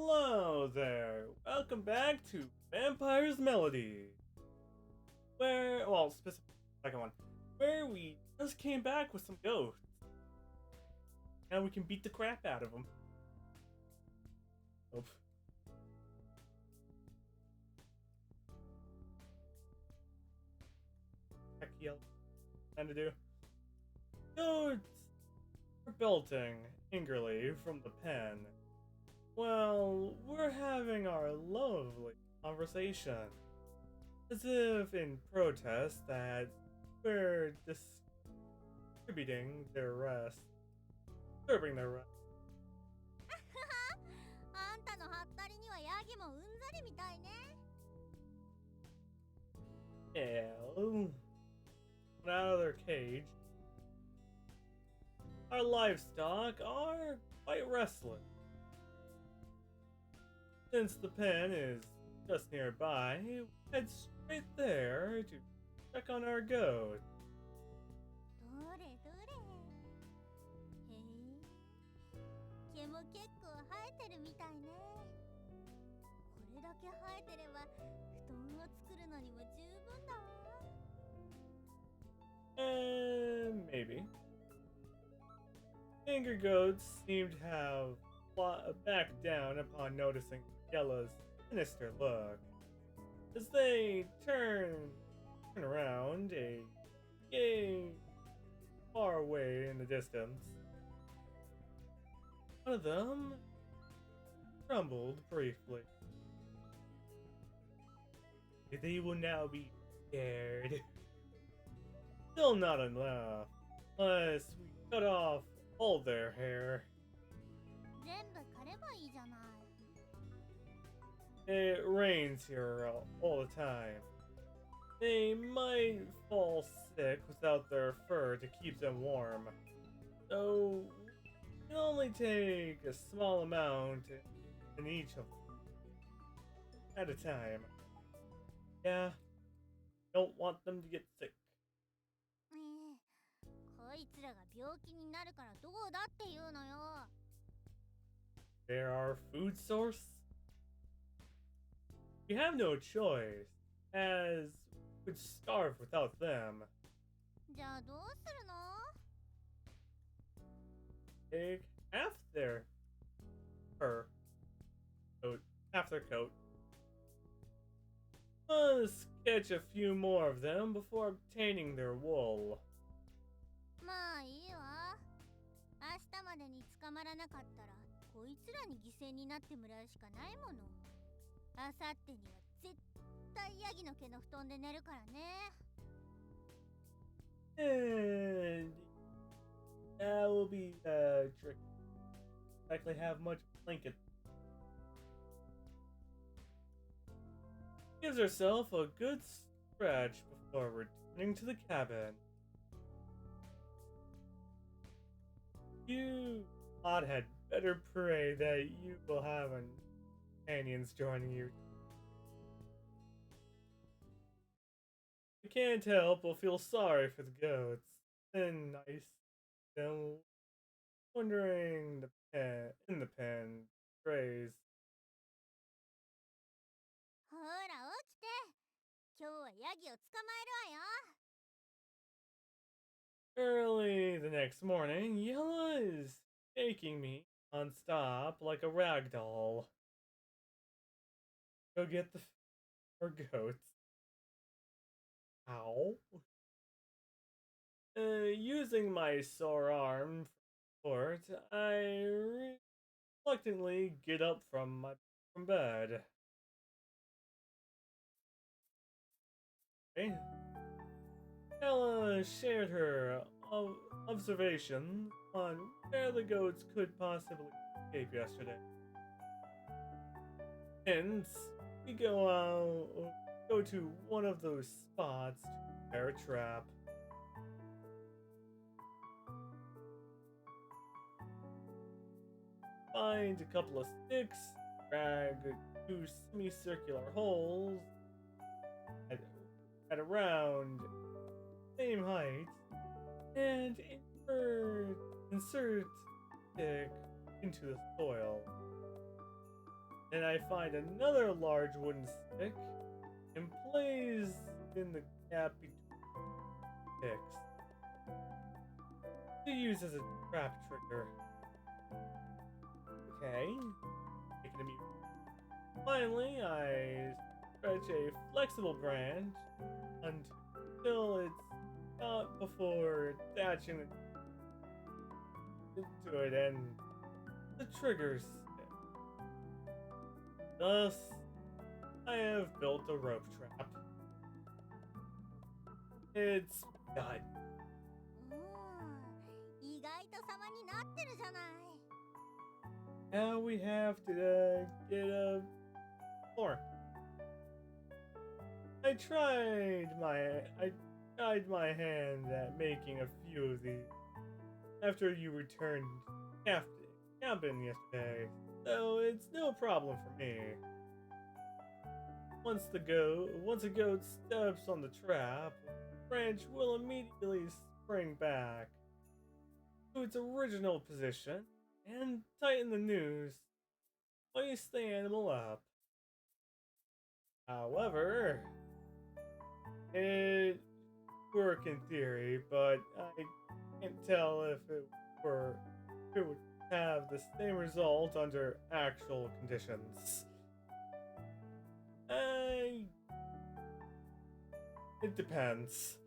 Hello there! Welcome back to Vampire's Melody. Specifically, second one, where we just came back with some ghosts. Now we can beat the crap out of them. Oh. Heck yeah, time to do. Ghosts are belting angrily from the pen. Well, we're having our lovely conversation. As if in protest that we're distributing their rest. Disturbing their rest. あんたのハッタリにはヤギもうんざりみたいね。Yeah, out of their cage. Our livestock are quite restless. Since the pen is just nearby, we head straight there to check on our goat. どれどれ。へえ。毛も結構生えてるみたいね。これだけ生えてれば布団を作るのにも十分だわ。Maybe. Angry goats seem to have backed down upon noticing Yella's sinister look. As they turn around, a gay far away in the distance, one of them trembled briefly. They will now be scared. Still not enough, unless we cut off all their hair. 全部刈ればいいじゃない。It rains here all the time. They might fall sick without their fur to keep them warm. So, we can only take a small amount in each of them at a time. Yeah, don't want them to get sick. こいつらが病気になるからどうだっていうのよ。They're our food source? We have no choice, as we'd starve without them. じゃあどうするの？ Take half their fur coat, half their coat. Let's catch a few more of them before obtaining their wool. まあいいわ。明日までに捕まらなかったらこいつらに犠牲になってもらうしかないもの。あさってには絶対ヤギの毛の布団で寝るからね。And that will be tricky. Likely have much blanket. Gives herself a good stretch before returning to the cabin. You lot had better pray that you will have companions joining you. I can't help but feel sorry for the goats. And nice. Them wondering in the pen praise. ほら起きて。今日はヤギを捕まえるわよ。Early the next morning, Yella is shaking me non-stop like a rag doll. Go get the four goats. Ow. Using my sore arm for support, I reluctantly get up from bed. Okay. Ella shared her observations on where the goats could possibly escape yesterday. Hence, we go to one of those spots to prepare a trap. Find a couple of sticks, drag two semicircular holes at around the same height, and insert stick into the soil. and I find another large wooden stick and place in the gap between sticks to use as a trap trigger. Okay, making a mute. Finally, I stretch a flexible branch until it's caught before attaching it to it and the triggers stick. Thus, I have built a rope trap. It's done. 意外と様になってるじゃない。 Now we have to get a more. I tried my hand at making a few of these after you returned camping yesterday, so it's no problem for me. Once a goat steps on the trap, the branch will immediately spring back to its original position and tighten the noose, hoist the animal up. However, it work in theory, but I can't tell if it would have the same result under actual conditions. It depends.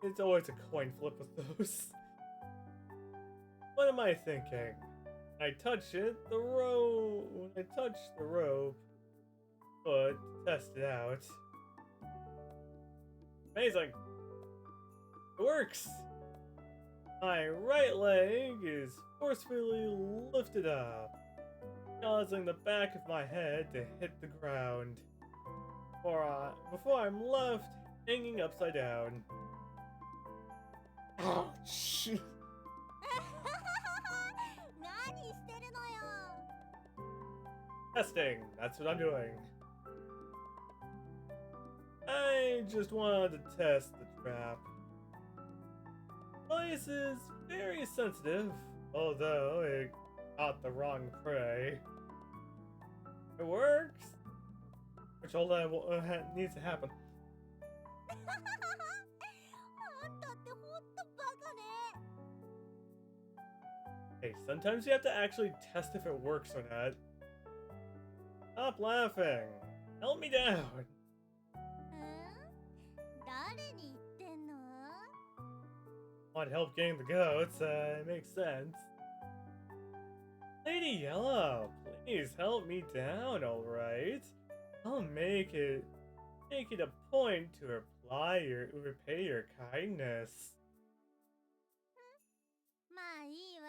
It's always a coin flip with those. What am I thinking? I touch it, when I touch the rope, but test it out. Amazing! It works! My right leg is forcefully lifted up, causing the back of my head to hit the ground, before I'm left hanging upside down. Ouch! 何してるのよ。 Testing, that's what I'm doing. I just wanted to test the trap. Place is very sensitive, although it caught the wrong prey. It works, which all that needs to happen. あんたってほんとバカね。 Hey, sometimes you have to actually test if it works or not. Stop laughing. Help me down. 誰に言ってんの？ Want help getting the goats? It makes sense. Lady Yellow, please help me down, alright? I'll make it a point to repay your kindness. まあいいわ。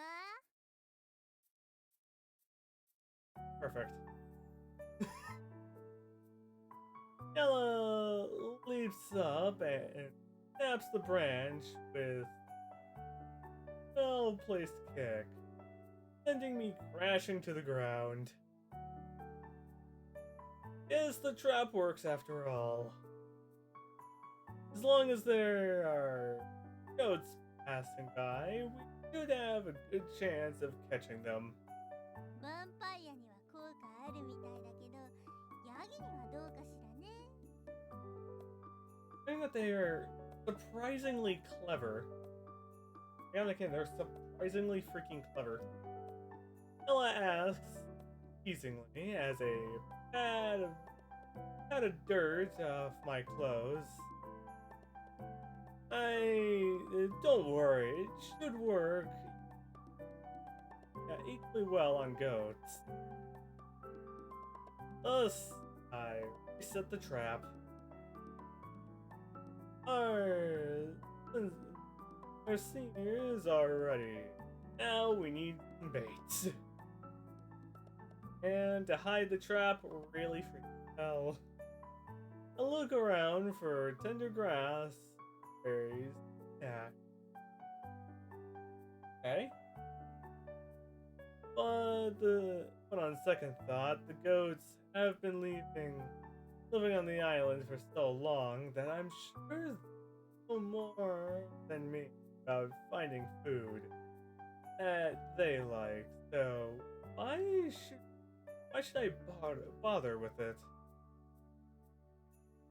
Perfect. Yellow leaps up and snaps the branch with a well-placed kick, sending me crashing to the ground. Yes, the trap works after all. As long as there are goats passing by, we should have a good chance of catching them. ヴァンパイアには効果あるみたいだけど、ヤギにはどうかしらね。 I think that they are surprisingly clever. Yeah, they're surprisingly freaking clever. Ella asks, teasingly, as a pat of dirt off my clothes. Don't worry, it should work equally well on goats. Thus, I reset the trap. Our seniors are ready. Now we need some bait. And to hide the trap really freaking well. I look around for tender grass, berries, snack. Okay. But on second thought, the goats have been living on the island for so long that I'm sure they know more than me about finding food that they like. So why should Why should I bother with it?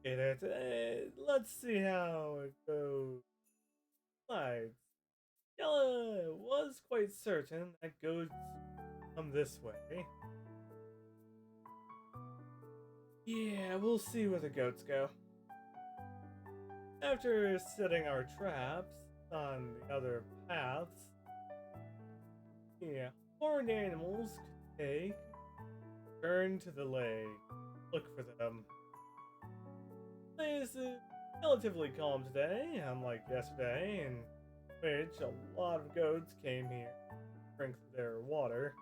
Get it? Let's see how it goes. Besides, Yella was quite certain that goats come this way. Yeah, we'll see where the goats go. After setting our traps on the other paths, yeah, horned animals could take turn to the lake, look for them. Place is relatively calm today, unlike yesterday, in which a lot of goats came here to drink their water.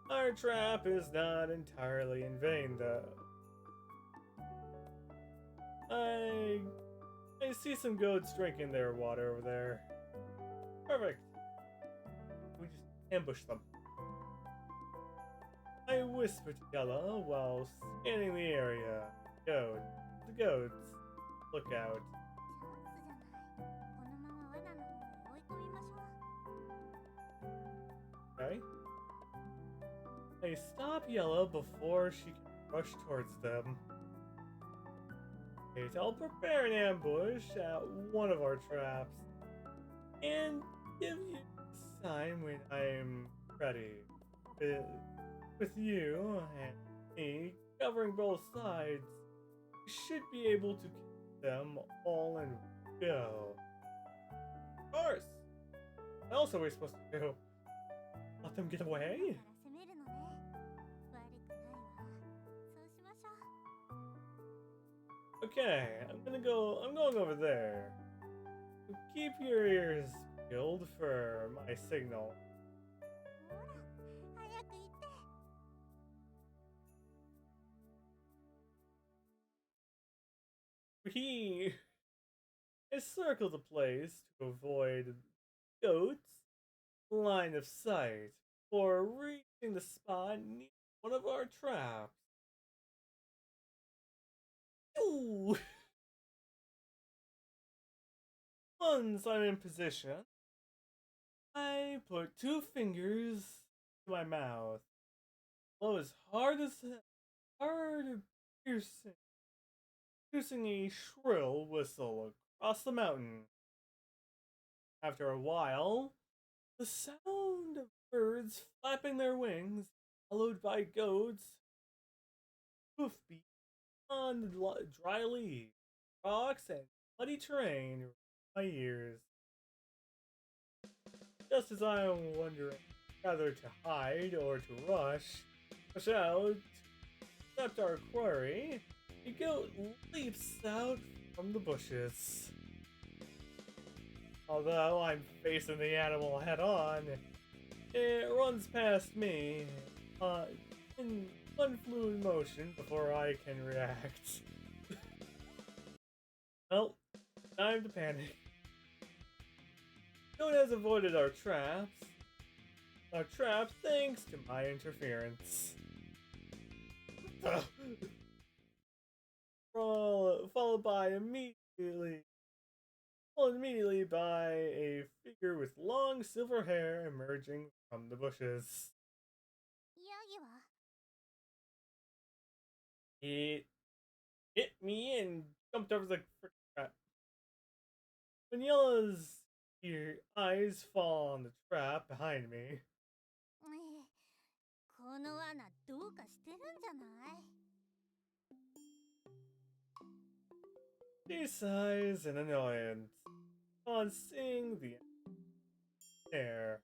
Our trap is not entirely in vain, though. I see some goats drinking their water over there. Perfect. We just ambush them. I whispered to Yella while scanning the area. Goat. The goats. Look out. チャンスじゃない。このまま罠の方へ追い込みましょう。 Okay. I stop Yella before she can rush towards them. Okay, I'll prepare an ambush at one of our traps and give you a sign when I'm ready. With you and me covering both sides, we should be able to keep them all in one go. Of course! What else are we supposed to do? Let them get away? だから攻めるのね。悪くないわ。そうしましょう。 Okay, I'm going over there. Keep your ears peeled for my signal. ほら、早く行って。He circled the place to avoid goats' line of sight before reaching the spot near one of our traps. Ooh. Once I'm in position, I put 2 fingers to my mouth. Blow as hard piercing a shrill whistle across the mountain. After a while, the sound of birds flapping their wings, followed by goats' hoofbeats on the dry leaves, rocks, and muddy terrain reached my ears. Just as I am wondering whether to hide or to rush out, accept our quarry, a goat leaps out from the bushes. Although I'm facing the animal head on, it runs past me in one fluid motion before I can react. Well, time to panic. Goat has avoided our traps thanks to my interference. Followed immediately by a figure with long silver hair emerging from the bushes. ヤギは It hit me and jumped over the frickin' trap. When Yella's eyes fall on the trap behind me, この罠どうかしてるんじゃない？ she sighs in annoyance on seeing the air.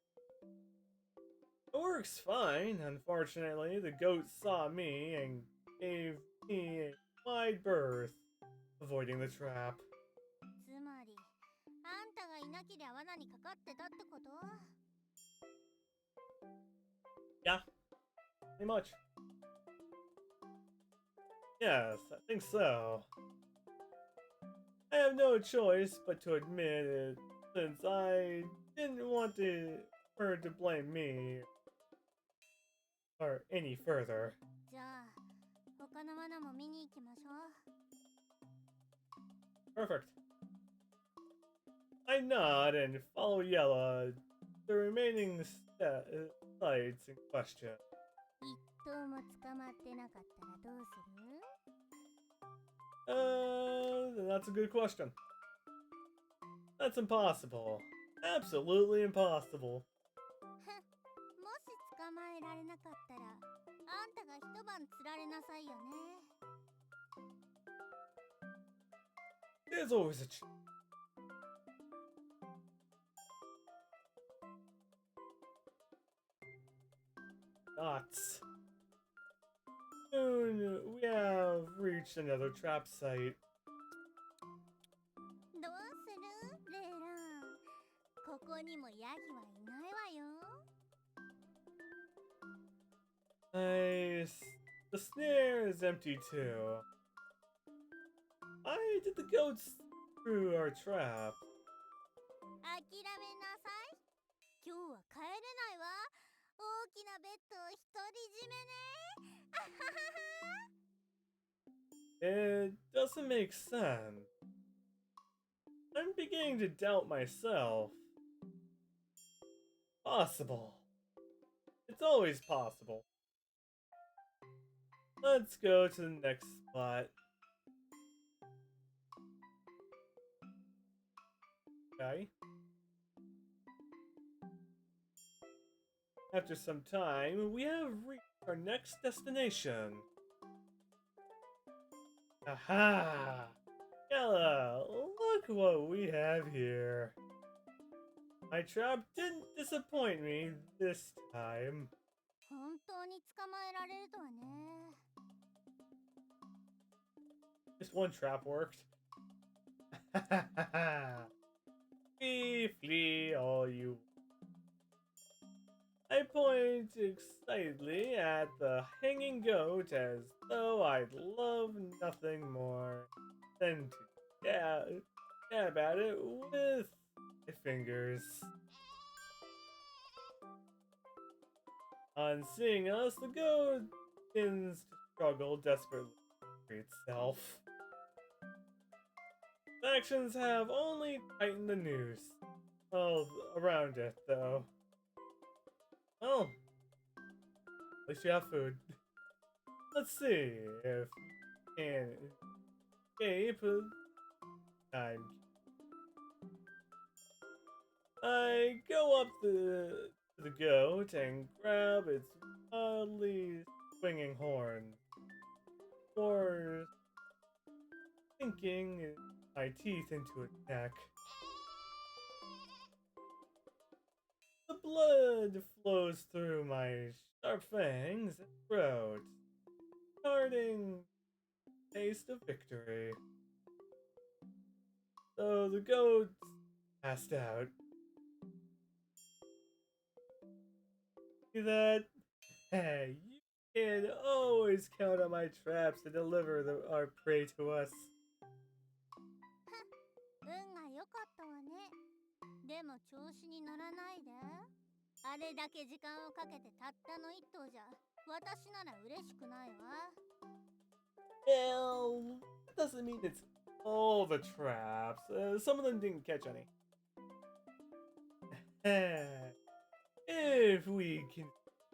It works fine. Unfortunately, the goat saw me and gave me a wide berth, avoiding the trap. つまり、あんたがいなけりゃ罠にかかってたってこと？ Yeah, pretty much. Yes, I think so. I have no choice but to admit it, since I didn't want her to blame me or any further. じゃあ、他の罠も見に行きましょう。 Perfect. I nod and follow Yella to the remaining sites in question. 一頭も捕まってなかったらどうする？ That's a good question. That's impossible. Absolutely impossible. もし捕まえられなかったら、あんたが一晩釣られなさいよね。There's always a dots. Soon we have reached another trap site. どうするレイラン。ここにもヤギはいないわよ。Nice. The snare is empty too. Why did the goats through our trap? 諦めなさい。今日は帰れないわ。大きなベッドを独り占めね。あははは。It doesn't make sense. I'm beginning to doubt myself. Possible. It's always possible. Let's go to the next spot. Okay. After some time, we have reached our next destination. Aha! Yella, look what we have here. My trap didn't disappoint me this time. 本当に捕まえられるとはね。Just one trap worked. Flee, flee, all you. I point excitedly at the hanging goat as though I'd love nothing more than to dab at it with my fingers. On seeing us, the goat begins to struggle desperately to free itself. The actions have only tightened the noose. Well, around it, though. Well, at least you have food. Let's see if we can escape time. I go up to the goat and grab its wildly swinging horn. Or sinking my teeth into its neck. The blood flows through my sharp fangs and throat, starting taste of victory. So the goat passed out. See that? Hey, you can always count on my traps to deliver our prey to us. 運が良かったわね。でも調子に乗らないで。あれだけ時間をかけてたったの一頭じゃ、私なら嬉しくないわ。Well, that doesn't mean it's all the traps. Some of them didn't catch any. If we can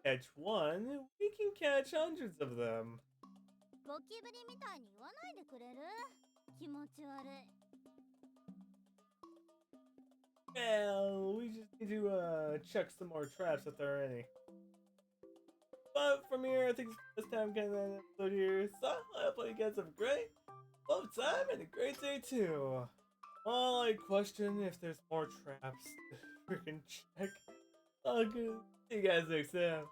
catch one, we can catch hundreds of them. ゴキブリみたいに言わないでくれる？気持ち悪い。Well, we just need to check some more traps if there are any. But from here, I think this time kind of episode here. So I hope you guys have a great love time and a great day too. Well, I question if there's more traps to freaking check. Okay, see you guys next time.